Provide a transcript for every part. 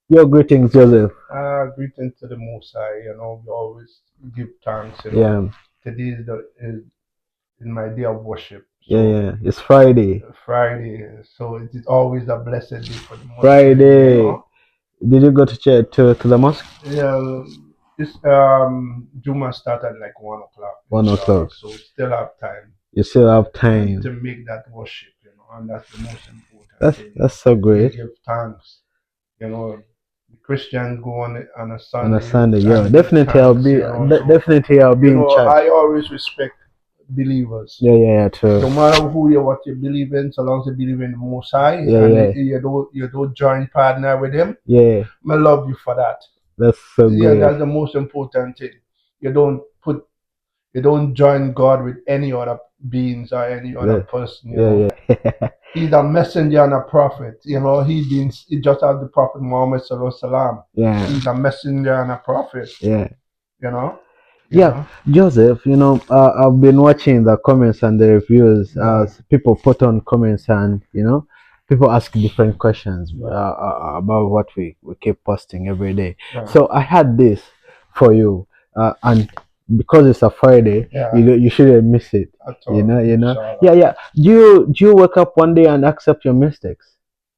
Your greetings, Joseph. Greetings to the Most High. We always give thanks. Yeah, Today is my day of worship. yeah, So yeah. It's Friday. Friday. So it is always a blessed day for the Muslim. Friday. Did you go to church to the mosque? Yeah. This Juma start at like 1 o'clock, 1 o'clock. inshallah. So we still have time You still have to time. make that worship. And that's the most important thing. That's so We great. give thanks. You know, the Christians go on a On a Sunday Sunday, yeah. and give Definitely, thanks. So definitely I'll be in church. I always respect believers. Yeah, yeah, yeah. True. No matter what you believe in, so long as you believe in the Most High Yeah, and yeah, you don't join partner with Him, yeah. I love you for that. That's so Yeah, great. that's the most important thing. You don't put you don't join God with any other beings or any other Yeah, person. yeah, yeah. He's a messenger and a prophet. He just as the Prophet Muhammad Sallallahu Alaihi Wasallam. Yeah, He's a messenger and a prophet. yeah. You know, you Yeah, know. Joseph, I've been watching the comments and the reviews Yeah, as people put on comments and, people ask different questions yeah, about what we keep posting every day. yeah, So I had this for you, and because it's a Friday, yeah. you shouldn't miss it. At all, Yeah, inshallah. yeah. Do you wake up one day and accept your mistakes?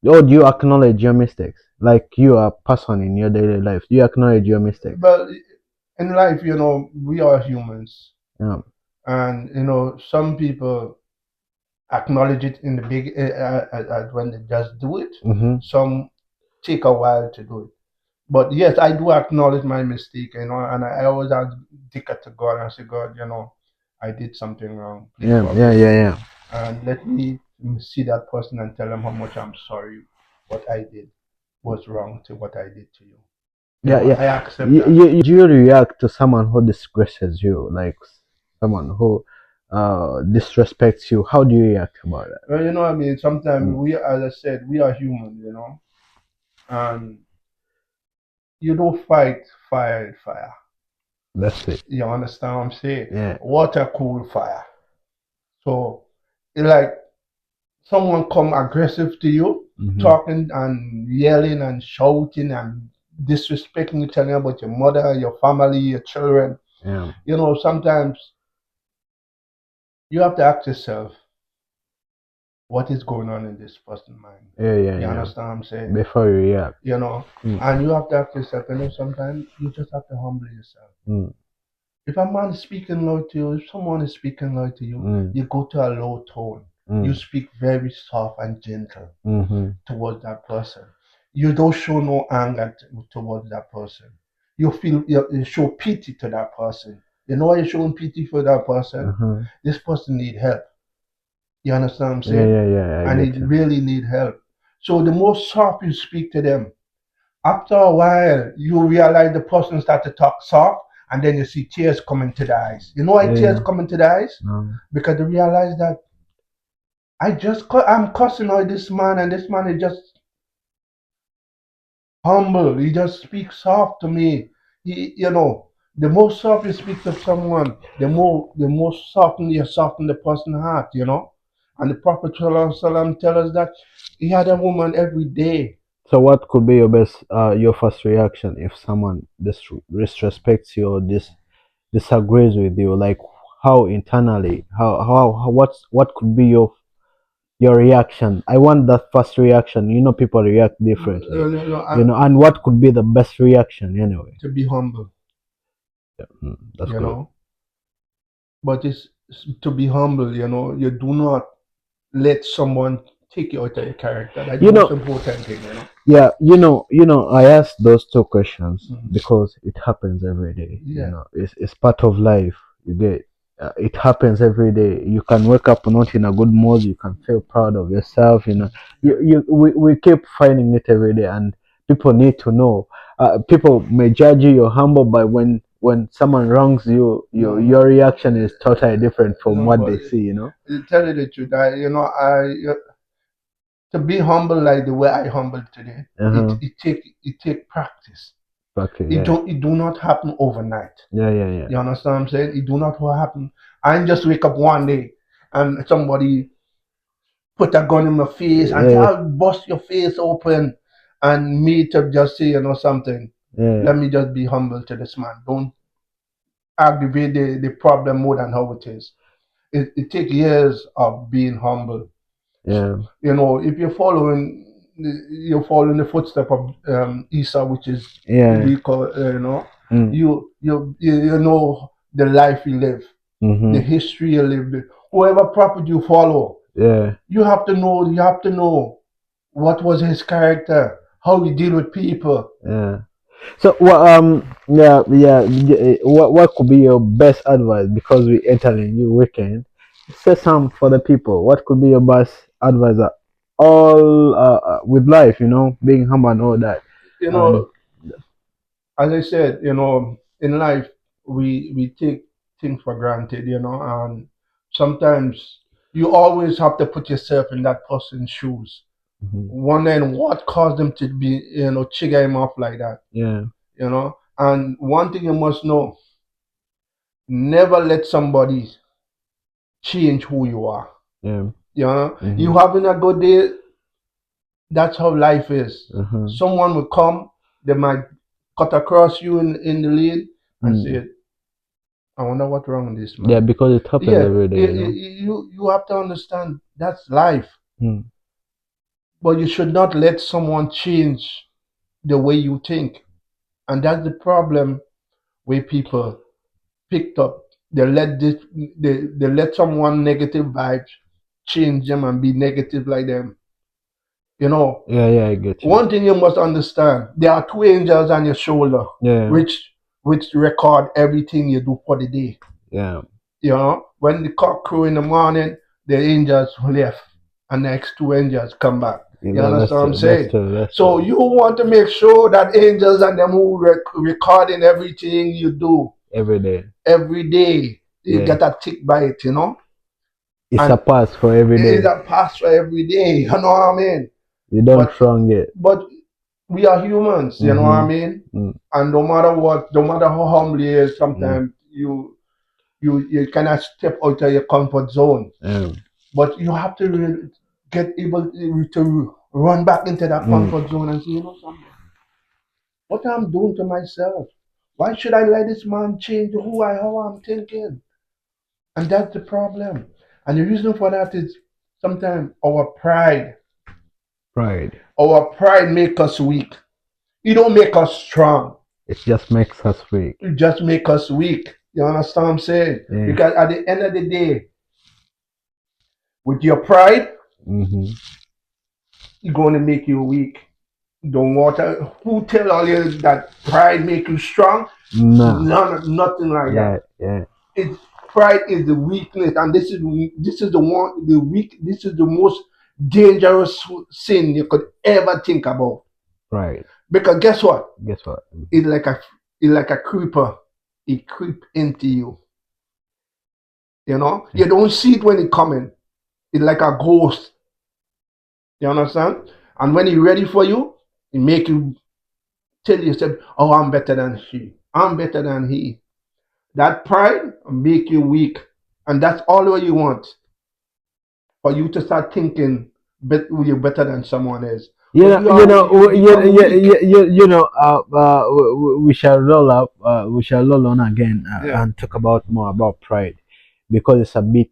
Or do you acknowledge your mistakes? Like you are a person in your daily life. Do you acknowledge your mistakes? But in life, we are humans, Yeah. and some people acknowledge it in the big when they just do it. Mm-hmm. Some take a while to do it. But yes, I do acknowledge my mistake, and I always ask dick to God and say, God, I did something wrong. Please Yeah, yeah, forgive yeah, me, yeah. and let me see that person and tell them how much I'm sorry. What I did was wrong to what I did to you. Yeah, I yeah. accept that. Do you react to someone who disgraces you, like someone who disrespects you? How do you react about that? Well, I mean, sometimes Mm, as I said, we are human, and you don't fight fire with fire. that's it. You understand what I'm saying? Yeah. Water cool fire. So, it's like someone come aggressive to you, Mm-hmm. talking and yelling and shouting and disrespecting you, telling you about your mother, your family, your children. Yeah. Sometimes you have to ask yourself what is going on in this person's mind. Yeah, yeah, You yeah. understand what I'm saying? Before you react. You know, Mm, and you have to ask yourself, sometimes you just have to humble yourself. mm, If a man is speaking low to you, if someone is speaking low to you, mm, you go to a low tone. You mm, speak very soft and gentle mm-hmm. towards that person. You don't show no anger towards that person. You show pity to that person. You know why you're showing pity for that person? Uh-huh. This person need help. You understand what I'm Yeah, saying? yeah, yeah. I And get it you. really need help. So the more soft you speak to them, after a while, you realize the person start to talk soft, and then you see tears coming to the eyes. You know why tears Yeah. coming to the eyes? No. Because they realize that I'm cussing out this man, and this man is just humble. He just speaks soft to me. The more soft you speak to someone, the more soften the person's heart. And the Prophet ﷺ tell us that he had a woman every day. So what could be your first reaction if someone disrespects you or disagrees with you? Like how internally, how what could be your reaction? I want that first reaction. People react differently. And what could be the best reaction anyway? To be humble, Yeah, that's you good. know. But it's to be humble, you do not let someone take you out of your character. That's the You most know, important thing. yeah, I asked those two questions Mhm. because it happens every day. Yeah. It's part of life. You get it happens every day. You can wake up not in a good mood. You can feel proud of yourself. Yeah. We keep finding it every day, and people need to know. People may judge you. You're humble, but when someone wrongs you, your No, reaction is totally different from no, what but they see. to tell you the truth, to be humble like the way I humble today, it Uh-huh. it take practice. Okay. It Yeah. don't it do not happen overnight. Yeah. Yeah. Yeah. You understand what I'm saying? It do not happen. I ain't just wake up one day and somebody put a gun in my face and say, Yeah. I'll bust your face open. And me to just say, something. Yeah. Let me just be humble to this man. Don't aggravate the problem more than how it is. It takes years of being humble. Yeah. If you're following the footstep of Esau, which is Yeah. we call, Mm. you know the life he lived, the Mm-hmm. history he lived. Whoever prophet you follow, Yeah. you have to know. You have to know what was his character, how he deal with people. Yeah. So, yeah, yeah. What could be your best advice because we enter a new weekend? Say some for the people. What could be your best advice? All with life, being humble and all that. You And know, as I said, in life we take things for granted, and sometimes you always have to put yourself in that person's shoes, mhm, wondering what caused them to be, trigger him off like that, yeah, And one thing you must know: never let somebody change who you are. yeah, You mm-hmm, having a good day, that's how life is. uh-huh, Someone will come, they might cut across you in the lane and mm, say, I wonder what wrong with this yeah, man. because it happens Yeah, every day, you have to understand that's life, Mm, but you should not let someone change the way you think, and that's the problem where people picked up. They let someone negative vibes change them and be negative like them. You know, yeah, yeah, I get you. one thing you must understand: there are two angels on your shoulder, Yeah, which record everything you do for the day. yeah, When the cock crew in the morning, the angels left, and the next two angels come back. You that's understand what I'm true. That's saying? true. That's So true. you want to make sure that angels and them who recording everything you do Every day. every day, you Yeah, get a tick by it. it's a And pass for every it is day. a pass for every day. You know what I mean? You don't But wrong it. but we are humans. You know what I Mm-hmm. mean? Mm, And no matter what, no matter how humble you is, mm, sometimes you cannot step out of your comfort zone. yeah, But you have to get able to run back into that mm, comfort zone and say, something. What I'm doing to myself? Why should I let this man change how I'm thinking? And that's the problem. And the reason for that is sometimes pride. our pride make us weak. It don't make us strong. It just makes us weak. It just make us weak. You understand what I'm saying? Yeah. Because at the end of the day, with your pride, Mm-hmm. it's going to make you weak. Don't water. Who tell all you that pride make you strong? No. Nothing like Yeah, that. yeah, It's pride is the weakness, and this is the one the weak. This is the most dangerous sin you could ever think about. right. Because guess what? Guess what? It's like a it's like a creeper. It creep into you. You don't see it when it coming. It's like a ghost. You understand? And when he ready for you, it make you tell yourself, "Oh, I'm better than she. I'm better than he." That pride make you weak, and that's all what you want for you to start thinking you're better than someone else. But you become weak. We shall roll up. We shall roll on again Yeah, and talk about more about pride, because it's a big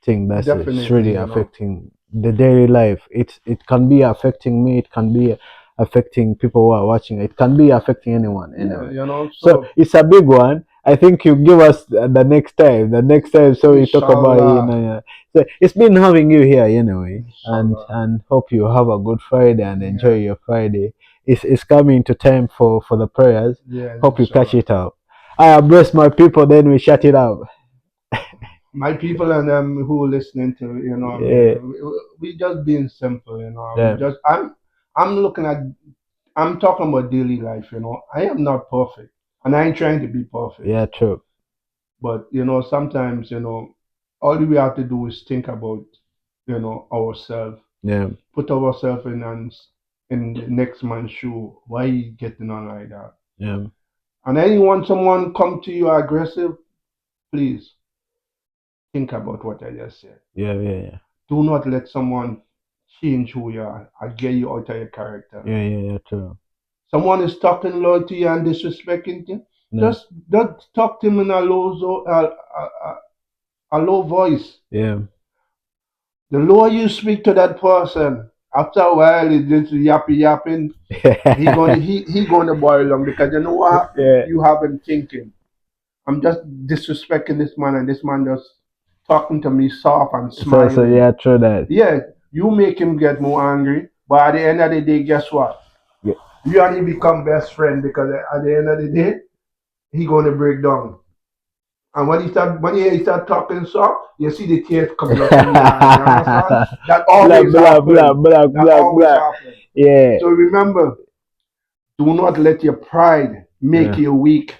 thing it's definitely. really affecting the daily life. It can be affecting me. It can be affecting people who are watching. It can be affecting anyone Yeah, anyway. So So it's a big one. I think you give us the next time. The next time, so we talk about inshallah, so it's been having you here anyway, and inshallah. hope you have a good Friday and enjoy Yeah, your Friday. It's coming to time for the prayers. yeah, Hope you catch inshallah. it up. I bless my people. Then we shut it up. My people and who listening to, what I Yeah, mean, we just being simple. yeah, I'm looking at, I'm talking about daily life. I am not perfect, and I ain't trying to be perfect. yeah. True. But sometimes all we have to do is think about ourselves, Yeah, put ourselves in the next man's shoe. Why he getting on like that? yeah, And anyone, someone come to you aggressive, please think about what I just said. yeah, yeah, yeah. Do not let someone change who you are. I get you out of your character. Yeah, yeah, yeah, true. Someone is talking low to you and disrespecting you. No. Just talk to him in a a low voice. Yeah. The lower you speak to that person, after a while, it's just yapping. He going to boil down because you know what Yeah. you have him thinking. I'm just disrespecting this man, and this man just talking to me soft and So smiling. yeah, true that. Yeah, you make him get more angry, but at the end of the day, guess what? Yeah. You and he become best friend because at the end of the day, he gonna break down. And when he start talking soft, you see the tears coming up in the eye. You understand? That Blah always blah blah happen. blah That blah always blah. happen. Yeah. So remember, do not let your pride make Yeah. you weak.